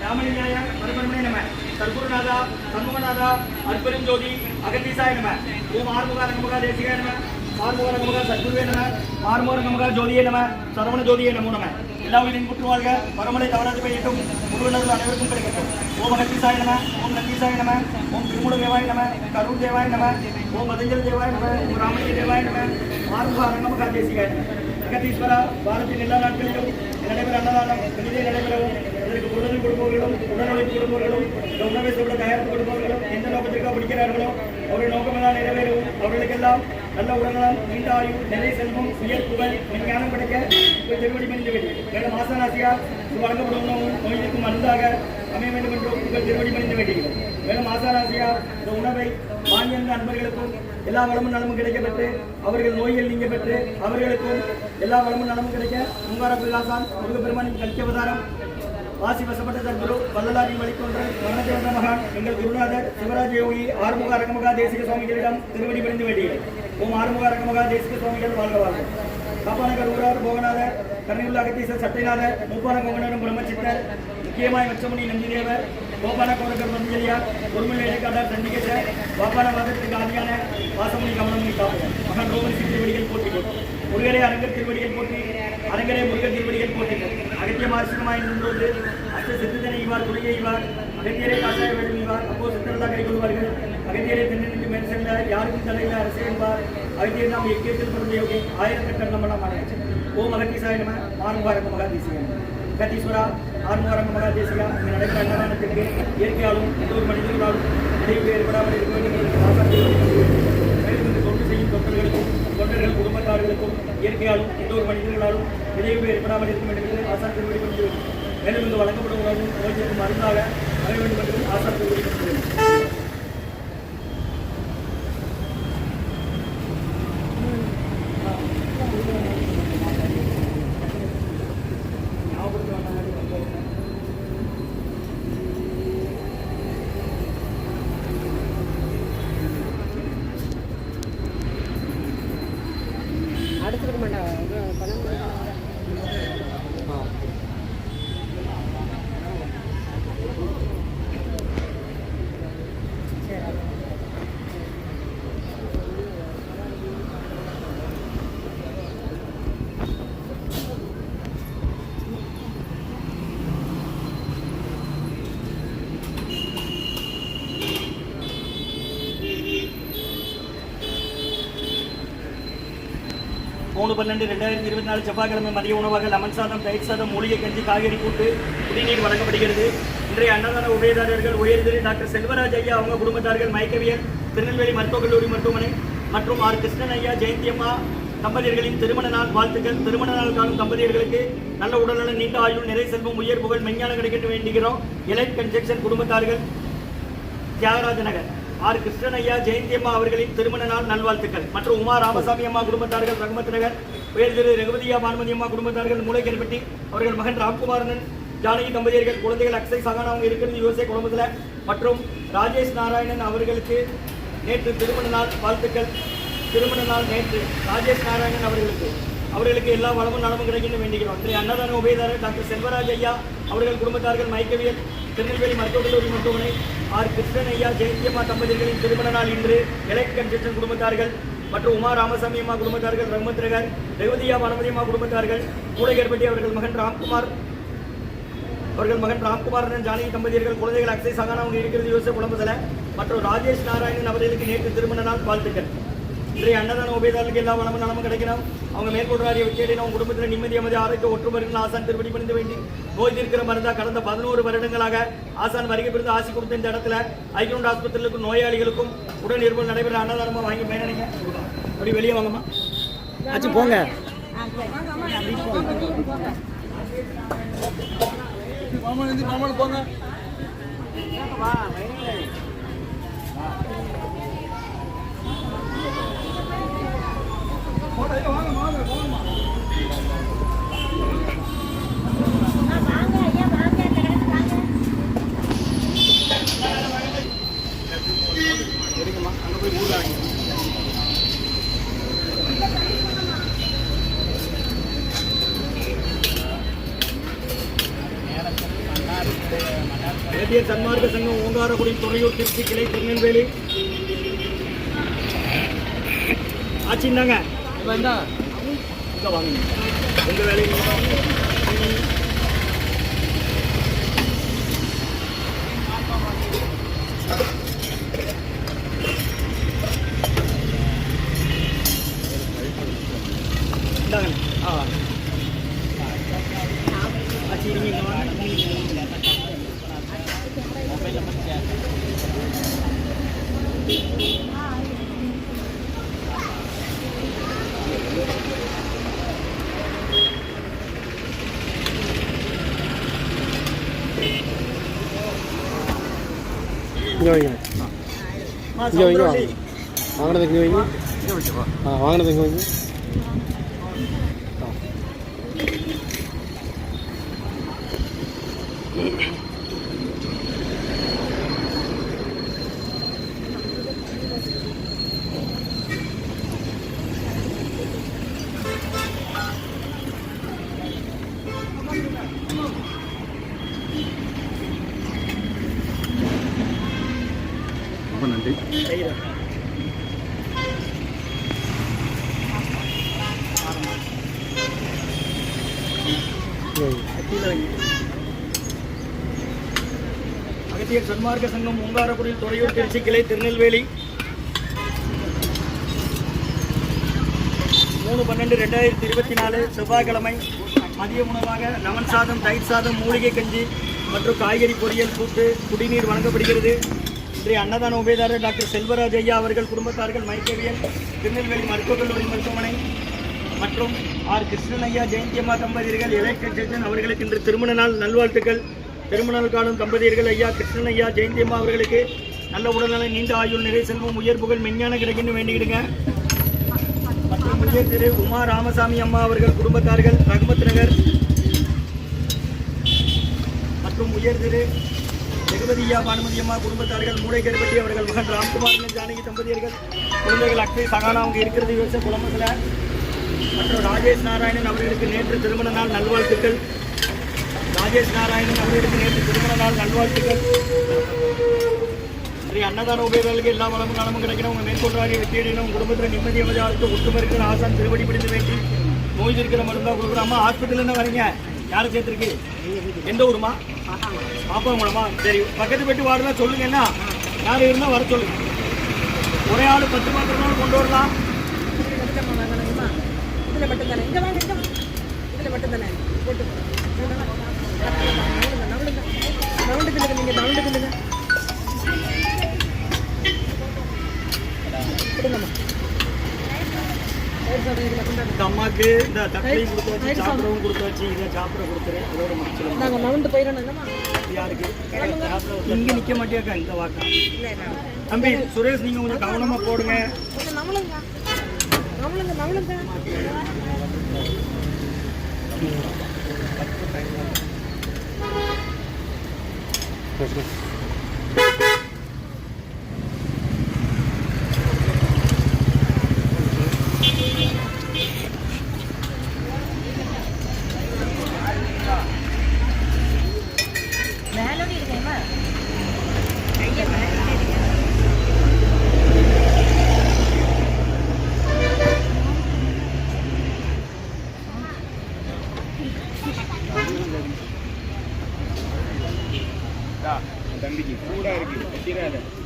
ராமலிங்காய பரபரமணே நம சர்க்குருநாதா சண்முகநாதா அற்பெரும் ஜோதி அகத்தீசாய நம ஓம் ஆறுமுக ரங்கமுக தேசிகாய நம ஆறுமுக ரங்கமுக சத்குருவே நம ஆறுமுக ரங்கமுக ஜோதியே நம சரவண ஜோதியே நமோ நம. எல்லா உயிரின் குற்று வாழ்க பரமலை தவறாது பெய்யட்டும் முழுவனர்கள் அனைவருக்கும் கிடைக்கட்டும். ஓம் அகத்தீசாய நம ஓம் நந்தீசாய நம ஓம் திருமுட தேவாய நம கரூர் தேவாய நம ஓம் மதஞ்சல் தேவாய நம ஓம் ராமலிங்க தேவாய நம ஆறுமுக ரங்கமுக தேசிகாய நம. அகத்தீஸ்வரா வாரத்தின் எல்லா நாட்களிலும் நடைபெற அன்னதானம் எளிதே நடைபெறவும் இதற்கு உடல் கொடுப்பவர்களும் உடலுழைப்பு கொடுப்பவர்களும் இந்த உணவை சொல்ல தயாரித்து கொடுப்பவர்களும் எந்த நோக்கத்திற்காக பிடிக்கிறார்களோ அவருடைய நோக்கமெல்லாம் நிறைவேறவும் அவர்களுக்கெல்லாம் நல்ல உடல்நலம் நீண்ட ஆயுள் நிலை செல்வம் உயர் புகழ் ஞானம் கிடைக்க திருவடி மணிந்து வேண்டும். மேலும் ஆசானாசியார் வழங்கப்படும் உணவும் நோய்க்கும் மருந்தாக அமைய வேண்டும் என்றும் உங்கள் திருவடி மணிந்து வேண்டுகிறோம். மேலும் ஆசானாசியார் இந்த உணவை வாங்கியிருந்த நண்பர்களுக்கும் எல்லா வளமும் நலமும் கிடைக்கப்பெற்று அவர்கள் நோய்கள் நீங்க பெற்று அவர்களுக்கும் எல்லா வளமும் நலமும் கிடைக்க முங்கார பிரகாசான் முருகப்பெருமானின் கல்கியவதாரம் வாசி வசப்பட்ட சத்குரு வள்ளலாரின் வழிகொன்ற மரணதேவத மகான் எங்கள் குருநாதர் சிவராஜ யோகி ஆறுமுக ரங்கமகா தேசிக சுவாமிகளிடம் திருவடி பணிந்து வேண்டுகிறேன். ஓம் ஆறுமுக ரங்கமகா தேசிக சுவாமிகள் வாழ்க வாழ்க. காப்பாநகர் ஊரார் போகநாதர் கர்ணியுள்ள அகத்தீசர் சட்டைநாதர் மூப்பான கோங்கனரும் பிரம்மச்சித்தர் முக்கியமாய் மச்சமுனி நந்திதேவர் கோபால கோரகர் மஞ்சளியார் ஒருமலைக்காட்டார் சண்டிகேசர் வாப்பான வாதத்திற்கு ஆதியான வாசமுனி கமலமுனி காப்பவர் மகன் ரோமனிசி திருவடிகள் போட்டிகள் முருகரே அரங்கர் திருவடிகள் போட்டி அரங்கரே முருகர் திருவடிகள் போட்டிகள் அகத்திய மாசிகமாய் நின்றோடு அஷ்ட சித்திதனை இவார் துணையை இவார் அகத்தியரை காசாய வேண்டும் இவார் அப்போ சித்தரலா கை கொள்வார்கள். அகத்தியரை தென்னின்று மேல் செல்ல யாருக்கும் தலையில் அரசு என்பார். அகத்தியர் நாம் எக்கியத்தில் பிறந்த யோகி ஆயிரக்கட்டம் நம்மளாம் அடைச்சு. ஓம் அகத்தீசாய நம ஆறுமுக மகாதேசிக அகத்தீஸ்வரா ஆறுமுக மகாதேசிகா இங்கு நடைபெற அன்னதானத்திற்கு இயற்கையாலும் எந்த ஒரு மனிதர்களாலும் இடைவு ஏற்படாமல் இருக்க வேண்டும் மேலும் இந்த தொண்டு செய்யும் தொண்டர்களுக்கும் தொண்டர்கள் குடும்பத்தார்களுக்கும் இயற்கையாலும் எந்த ஒரு மனிதர்களாலும் இடைவு ஏற்படாமல் இருக்க வேண்டும் என்று ஆசான் திருவடி கொண்டு மேலும் இங்கு வழங்கப்படும் உணவும் நோய்க்கு மருந்தாக அமைய வேண்டும் என்று ஆசான் திருவடி கொண்டு அடுத்துக்க மாட்டாங்க பணம் மூணு 12/2024 செவ்வாய்க்கிழமை மதிய உணவாக லெமன் சாதம் தயிர் சாதம் மூலிகை கஞ்சி காய்கறி கூட்டு குடிநீர் வழங்கப்படுகிறது. இன்றைய அன்னதான உபயதாரர்கள் உயர்திரு டாக்டர் செல்வராஜ் ஐயா அவங்க குடும்பத்தார்கள் மயக்கவியல் திருநெல்வேலி மருத்துவக் கல்லூரி மருத்துவமனை மற்றும் ஆர் கிருஷ்ணன் ஐயா ஜெயந்தியம்மா தம்பதியர்களின் திருமண நாள் வாழ்த்துக்கள். திருமண நாள் காணும் தம்பதியர்களுக்கு நல்ல உடல்நலம் நீண்ட ஆயுள் நிறை செல்வம் உயர் புகழ் மெஞ்ஞானம் கிடைக்க வேண்டுகிறோம். எலைட் கன்ஸ்ட்ரக்ஷன் குடும்பத்தார்கள் தியாகராஜ நகர் ஆர் கிருஷ்ணன் ஐயா ஜெயந்தியம்மா அவர்களின் திருமண நாள் நல்வாழ்த்துக்கள் மற்றும் உமா ராமசாமி அம்மா குடும்பத்தார்கள் ரகுமத் நகர் உயர் திரு ரகுபதியா பானுமதி அம்மா குடும்பத்தார்கள் மூளைக்கல்பட்டி அவர்கள் மகன் ராம்குமாரன் ஜானகி தம்பதியர்கள் குழந்தைகள் அக்ஷய் சகான் அவங்க இருக்கிறது யுஎஸ்ஏ குடும்பத்தில் மற்றும் ராஜேஷ் நாராயணன் அவர்களுக்கு நேற்று திருமண நாள் வாழ்த்துக்கள். திருமண நாள் நேற்று ராஜேஷ் நாராயணன் அவர்களுக்கு எல்லா வளமும் நலமும் கிடைக்கணும் வேண்டுகிறோம். இன்றைய அன்னதான உபயதாரர் டாக்டர் செல்வராஜ் ஐயா அவர்கள் குடும்பத்தார்கள் மயக்கவியல் திருநெல்வேலி மருத்துவக் கல்லூரி மருத்துவமனை ஆர் கிருஷ்ணன் ஐயா ஜெயந்தியம்மா தம்பதியர்களின் திருமண நாள் இன்று எலைட் கன்ஸ்ட்ரக்ஷன் குடும்பத்தார்கள் மற்றும் உமா ராமசாமி அம்மா குடும்பத்தார்கள் ரகுமத் நகர் ரகுதியா பானுமதி அம்மா குடும்பத்தார்கள் மூளைகர்பட்டி அவர்கள் மகன் ராம்குமாரன் ஜானகி தம்பதியர்கள் குழந்தைகள் அக்ஷய் சகான் அவங்க இருக்கிறது யோசை குடும்பத்தில் மற்றும் ராஜேஷ் நாராயணன் அவர்களுக்கு நேற்று திருமண நாள் வாழ்த்துக்கள். இன்றைய அன்னதான உபயதாரர்களுக்கு எல்லா வளமும் நலமும் கிடைக்கணும். அவங்க மேற்கொள்றாரிய வச்சேடி அவங்க குடும்பத்தில் நிம்மதி அமைதி ஆரோக்கிய ஒற்றுமர்கள் ஆசான் திருப்படி பணிந்து வேண்டி நோய் தீர்க்கிற மருந்தா கடந்த 11 வருடங்களாக ஆசான் வருகை பிறந்து ஆசி கொடுத்த இந்த இடத்துல ஐக்கியவுண்ட் ஆஸ்பத்திரிகளுக்கும் நோயாளிகளுக்கும் உடல் நிர்வாகம் நடைபெற அன்னதானமா வாங்கி மேனீங்க அப்படி வெளியே வாங்கம்மா ஆச்சு போங்க. போங்க போய் ஊடாங்க. இந்திய சன்மார்க்க சங்கம் ஓங்காரக்குடி துறையூர் திருச்சி கிளை திருநெல்வேலி ஆச்சுன்னாங்க. இங்கே வாங்க, உங்கள் வேலையை இந்தாங்க. ஆச்சு, நீங்கள் வாங்க. இங்கே வைங்க, இங்கே வைங்க, வாங்கினது இங்கே வைங்க. வாங்கினது இங்கே வைங்க. ரொம்ப நன்றி. அகத்தியர் சன்மார்க்க சங்கம் ஓங்காரக்குடி துறையூர் திருச்சி கிளை திருநெல்வேலி 3/12/2024 செவ்வாய்க்கிழமை மதிய உணவாக லெமன் சாதம், தயிர் சாதம், மூலிகை கஞ்சி மற்றும் காய்கறி பொரியல், கூட்டு, குடிநீர் வழங்கப்படுகிறது. இன்றைய அன்னதான உபயதாரர் டாக்டர் செல்வராஜ் ஐயா அவர்கள் குடும்பத்தார்கள் மைக்கேவியன் திருநெல்வேலி மருத்துவக் கல்லூரி மருத்துவமனை மற்றும் ஆர் கிருஷ்ணன் ஐயா, ஜெயந்தியம்மா தம்பதியர்கள் எலக்ட்ரிக் ஜெக்ஷன் அவர்களுக்கு இன்று திருமண நாள் நல்வாழ்த்துக்கள். திருமண நாள் காணும் தம்பதியர்கள் ஐயா கிருஷ்ணன் ஐயா, ஜெயந்தியம்மா அவர்களுக்கு நல்ல உடல்நலம், நீண்ட ஆயுள், நிறை செல்வம், உயர் புகழ், மெஞ்ஞான கிடைக்குன்னு வேண்டிக்கிடுங்க. மற்றும் உயர் திரு உமா ராமசாமி அம்மா அவர்கள் குடும்பத்தார்கள் ரகுமத் நகர் மற்றும் உயர் திரு ஜெகவதியா பானுமதி அம்மா குடும்பத்தார்கள் மூளைக்கருப்பட்டி அவர்கள் மகன் ராம்குமார் ஜானகி தம்பதியர்கள் குழந்தைகள் அக்ஷய் சகானா அவங்க இருக்கிறது யோச குழம்புல மற்றும் ராஜேஷ் நாராயணன் அவர்களுக்கு நேற்று திருமண நாள் நல்வாழ்த்துக்கள். ராஜேஷ் நாராயணன் அவர்களுக்கு நேற்று திருமண நாள் நல்வாழ்த்துக்கள். அன்னதான உபயோகங்களுக்கு எல்லா வளமும் நலமும் கிடைக்கணும். உங்கள் மேற்கொண்டாரிய வெற்றியடையணும். குடும்பத்தில் நிம்மதி அமைதியாளருக்கு ஒற்றுமை இருக்கிற ஆசான் திருவடி பிடித்து வேண்டி நோய் இருக்கிற மருந்தாக கொடுக்குறோம். அம்மா ஹாஸ்பிட்டல் வரீங்க, யாரை சேர்த்துருக்கு? எந்த ஊருமா? பாப்பா மூலமா? சரி, பக்கத்து பெட்டு வார்டுலாம் சொல்லுங்க. என்ன யார் இருந்தால் வர சொல்லுங்க. ஒரே ஆள் 10 மாத்திரம் கொண்டு வரலாம். இதில் மட்டும் தானே, இங்கே வாங்க, இங்கே இதில் மட்டும் தானே போட்டு நவுண்டு கிண்டுங்க, நீங்கள் நவுண்டு கிண்டுங்க. இந்த அம்மாவுக்கு இந்த தக்காளி கொடுத்து வச்சு சாப்பிடவும் கொடுத்து வச்சு இதை சாப்பிட கொடுத்துறேன். அதோட முடிச்சிடலாம். நாங்கள் நவுண்டு போயிடணும். யாருக்கு இங்கே நிற்க மாட்டேக்கா இந்த வாக்கா? தம்பி சுரேஷ், நீங்கள் கொஞ்சம் கவனமாக போடுங்க. நவளுங்க நவளுங்க நவளுங்க. தம்பிக்கு கூட இருக்கு.